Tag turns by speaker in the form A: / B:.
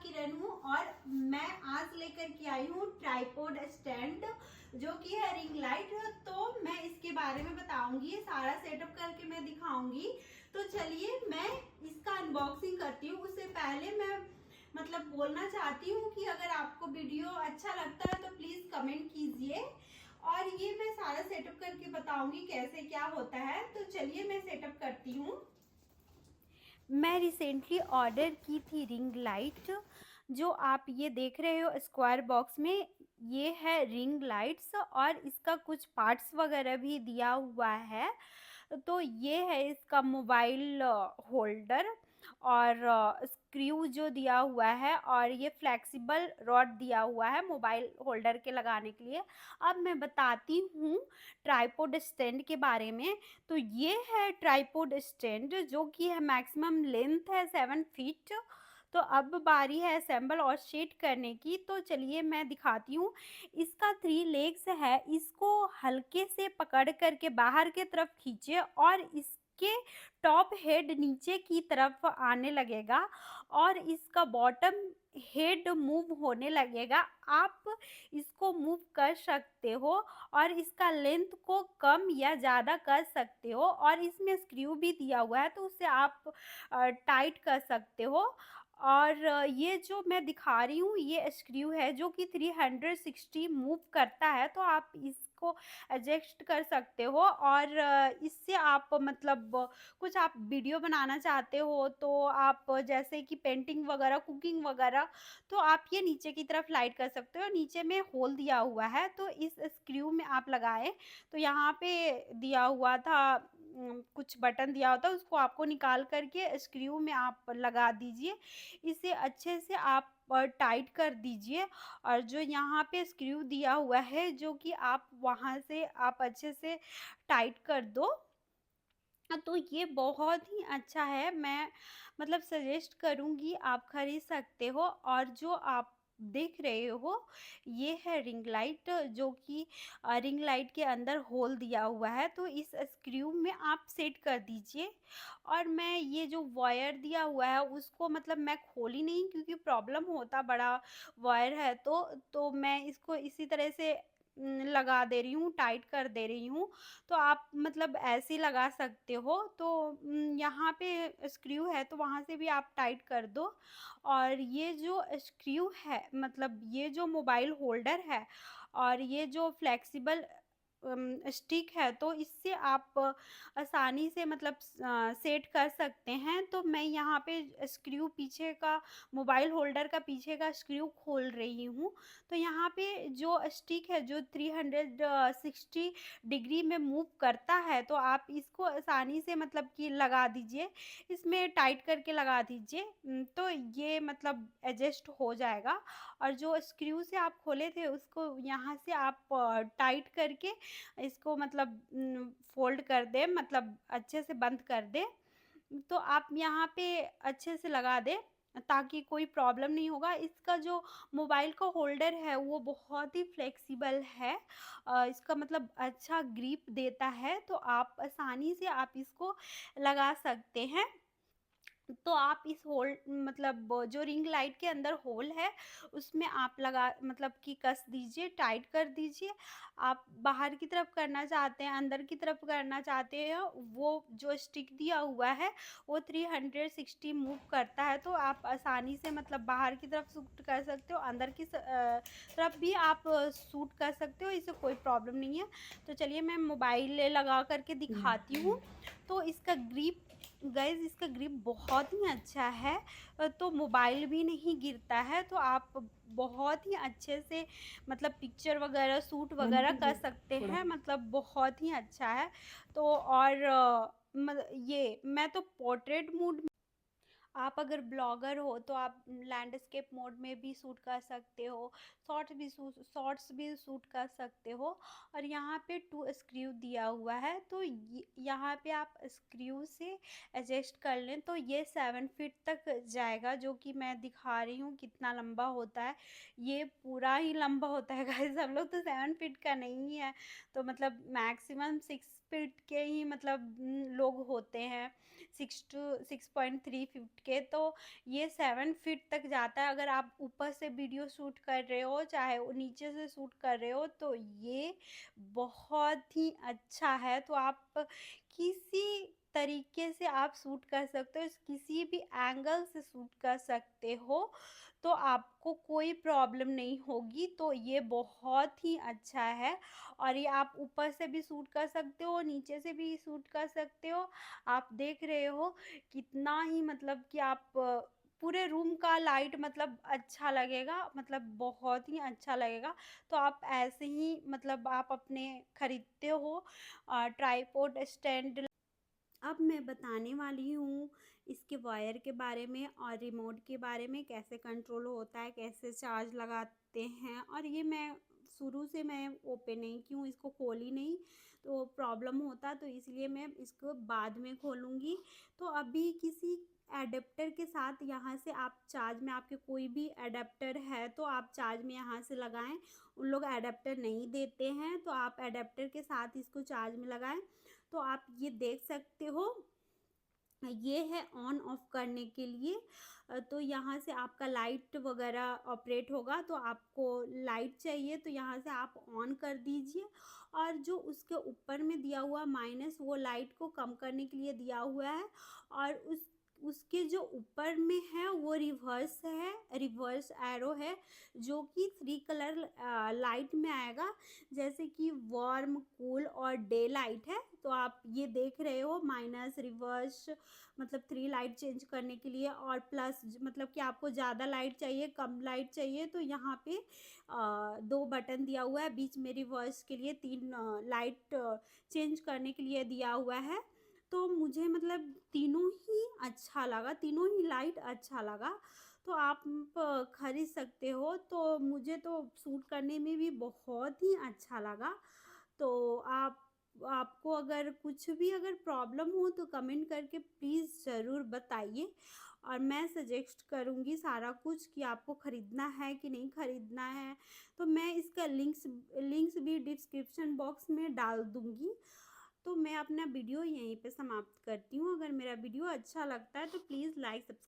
A: किरण हूँ और मैं आज लेकर के आई हूँ ट्राइपॉड स्टैंड जो कि है रिंग लाइट। तो मैं इसके बारे में बताऊंगी, सारा सेटअप करके मैं दिखाऊंगी। तो चलिए मैं इसका अनबॉक्सिंग करती हूँ। उससे पहले मैं बोलना चाहती हूँ कि अगर आपको वीडियो अच्छा लगता है तो प्लीज कमेंट कीजिए और ये मैं सारा सेटअप करके बताऊंगी कैसे क्या होता है। तो चलिए मैं सेटअप करती हूँ। मैं रिसेंटली ऑर्डर की थी रिंग लाइट, जो आप ये देख रहे हो स्क्वायर बॉक्स में। ये है रिंग लाइट्स और इसका कुछ पार्ट्स वगैरह भी दिया हुआ है। तो ये है इसका मोबाइल होल्डर और स्क्रू जो दिया हुआ है, और ये फ्लेक्सिबल रॉड दिया हुआ है मोबाइल होल्डर के लगाने के लिए। अब मैं बताती हूँ ट्राइपॉड स्टैंड के बारे में। तो ये है ट्राइपॉड स्टैंड जो कि है मैक्सिमम लेंथ है 7 फीट। तो अब बारी है असेंबल और सेट करने की। तो चलिए मैं दिखाती हूँ। इसका 3 लेग्स है, इसको हल्के से पकड़ करके बाहर के तरफ खींचे और इसके टॉप हेड नीचे की तरफ आने लगेगा और इसका बॉटम हेड मूव होने लगेगा। आप इसको मूव कर सकते हो और इसका लेंथ को कम या ज़्यादा कर सकते हो, और इसमें स्क्रू भी दिया हुआ है तो उससे आप टाइट कर सकते हो। और ये जो मैं दिखा रही हूँ ये स्क्रू है जो कि 360 मूव करता है। तो आप इसको एडजस्ट कर सकते हो और इससे आप कुछ आप वीडियो बनाना चाहते हो तो आप जैसे कि पेंटिंग वगैरह, कुकिंग वगैरह, तो आप ये नीचे की तरफ लाइट कर सकते हो। नीचे में होल दिया हुआ है तो इस स्क्रू में आप लगाए तो यहाँ पे दिया हुआ था कुछ बटन दिया होता है, उसको आपको निकाल करके स्क्रू में आप लगा दीजिए। इसे अच्छे से आप टाइट कर दीजिए। और जो यहाँ पे स्क्रू दिया हुआ है जो कि आप वहाँ से आप अच्छे से टाइट कर दो। तो ये बहुत ही अच्छा है, मैं सजेस्ट करूँगी, आप खरीद सकते हो। और जो आप देख रहे हो ये है रिंग लाइट जो कि रिंग लाइट के अंदर होल दिया हुआ है। तो इस स्क्रू में आप सेट कर दीजिए। और मैं ये जो वायर दिया हुआ है उसको मैं खोली नहीं क्योंकि प्रॉब्लम होता, बड़ा वायर है तो मैं इसको इसी तरह से लगा दे रही हूँ, टाइट कर दे रही हूँ। तो आप ऐसे ही लगा सकते हो। तो यहाँ पे स्क्रू है तो वहाँ से भी आप टाइट कर दो। और ये जो स्क्रू है ये जो मोबाइल होल्डर है और ये जो फ्लेक्सिबल स्टिक है तो इससे आप आसानी से सेट कर सकते हैं। तो मैं यहाँ पे स्क्रू पीछे का, मोबाइल होल्डर का पीछे का स्क्रू खोल रही हूँ। तो यहाँ पे जो स्टिक है जो 360 डिग्री में मूव करता है तो आप इसको आसानी से कि लगा दीजिए, इसमें टाइट करके लगा दीजिए। तो ये एडजस्ट हो जाएगा। और जो स्क्रू से आप खोले थे उसको यहाँ से आप टाइट करके इसको फोल्ड कर दे, अच्छे से बंद कर दे। तो आप यहाँ पे अच्छे से लगा दे ताकि कोई प्रॉब्लम नहीं होगा। इसका जो मोबाइल का होल्डर है वो बहुत ही फ्लेक्सिबल है, इसका अच्छा ग्रिप देता है। तो आप आसानी से आप इसको लगा सकते हैं। तो आप इस होल जो रिंग लाइट के अंदर होल है उसमें आप लगा कि कस दीजिए, टाइट कर दीजिए। आप बाहर की तरफ करना चाहते हैं, अंदर की तरफ करना चाहते हैं, वो जो स्टिक दिया हुआ है वो 360 मूव करता है। तो आप आसानी से बाहर की तरफ शूट कर सकते हो, अंदर की तरफ भी आप शूट कर सकते हो, इससे कोई प्रॉब्लम नहीं है। तो चलिए मैं मोबाइल लगा करके दिखाती हूँ। तो इसका ग्रिप, गाइस इसका ग्रिप बहुत ही अच्छा है। तो मोबाइल भी नहीं गिरता है। तो आप बहुत ही अच्छे से पिक्चर वगैरह शूट वगैरह कर सकते हैं, बहुत ही अच्छा है। तो और ये मैं तो पोर्ट्रेट मोड, आप अगर ब्लॉगर हो तो आप लैंडस्केप मोड में भी शूट कर सकते हो, शॉर्ट्स भी शूट कर सकते हो। और यहाँ पे 2 स्क्रू दिया हुआ है तो यहाँ पे आप स्क्रू से एडजस्ट कर लें तो ये 7 फीट तक जाएगा, जो कि मैं दिखा रही हूँ कितना लंबा होता है। ये पूरा ही लंबा होता है गाइस, हम लोग तो 7 फीट का नहीं है। तो मैक्सिमम 6 फीट के ही मतलब लोग होते हैं, 6 to 6.3 फीट के, तो ये 7 फीट तक जाता है। अगर आप ऊपर से वीडियो शूट कर रहे हो चाहे वो नीचे से शूट कर रहे हो तो ये बहुत ही अच्छा है। तो आप किसी तरीके से आप शूट कर सकते हो, किसी भी एंगल से शूट कर सकते हो, तो आपको कोई प्रॉब्लम नहीं होगी। तो ये बहुत ही अच्छा है और ये आप ऊपर से भी शूट कर सकते हो, नीचे से भी शूट कर सकते हो। आप देख रहे हो कितना ही मतलब कि आप पूरे रूम का लाइट मतलब अच्छा लगेगा, मतलब बहुत ही अच्छा लगेगा। तो आप ऐसे ही मतलब आप अपने खरीदते हो ट्राइपॉड स्टैंड। अब मैं बताने वाली हूँ इसके वायर के बारे में और रिमोट के बारे में, कैसे कंट्रोल होता है, कैसे चार्ज लगाते हैं। और ये मैं शुरू से मैं ओपन नहीं की हूँ, इसको खोली नहीं तो प्रॉब्लम होता, तो इसलिए मैं इसको बाद में खोलूँगी। तो अभी किसी एडेप्टर के साथ यहाँ से आप चार्ज में, आपके कोई भी एडेप्टर है तो आप चार्ज में यहाँ से लगाएं। उन लोग एडेप्टर नहीं देते हैं तो आप एडेप्टर के साथ इसको चार्ज में लगाएं। तो आप ये देख सकते हो, ये है ऑन ऑफ करने के लिए। तो यहाँ से आपका लाइट वगैरह ऑपरेट होगा, तो आपको लाइट चाहिए तो यहाँ से आप ऑन कर दीजिए। और जो उसके ऊपर में दिया हुआ माइनस, वो लाइट को कम करने के लिए दिया हुआ है। और उसके जो ऊपर में है वो रिवर्स है, रिवर्स एरो है, जो कि 3 कलर लाइट में आएगा, जैसे कि वार्म, कूल और डे लाइट है। तो आप ये देख रहे हो माइनस, रिवर्स, मतलब 3 लाइट चेंज करने के लिए, और प्लस मतलब कि आपको ज़्यादा लाइट चाहिए, कम लाइट चाहिए, तो यहाँ पे 2 बटन दिया हुआ है। बीच में रिवर्स के लिए 3 लाइट चेंज करने के लिए दिया हुआ है। तो मुझे मतलब तीनों ही अच्छा लगा, तीनों ही लाइट अच्छा लगा। तो आप खरीद सकते हो। तो मुझे तो शूट करने में भी बहुत ही अच्छा लगा। तो आपको अगर कुछ भी अगर प्रॉब्लम हो तो कमेंट करके प्लीज़ ज़रूर बताइए। और मैं सजेस्ट करूँगी सारा कुछ कि आपको ख़रीदना है कि नहीं ख़रीदना है। तो मैं इसका लिंक्स भी डिस्क्रिप्शन बॉक्स में डाल दूँगी। तो मैं अपना वीडियो यहीं पे समाप्त करती हूँ। अगर मेरा वीडियो अच्छा लगता है तो प्लीज़ लाइक, सब्सक्राइब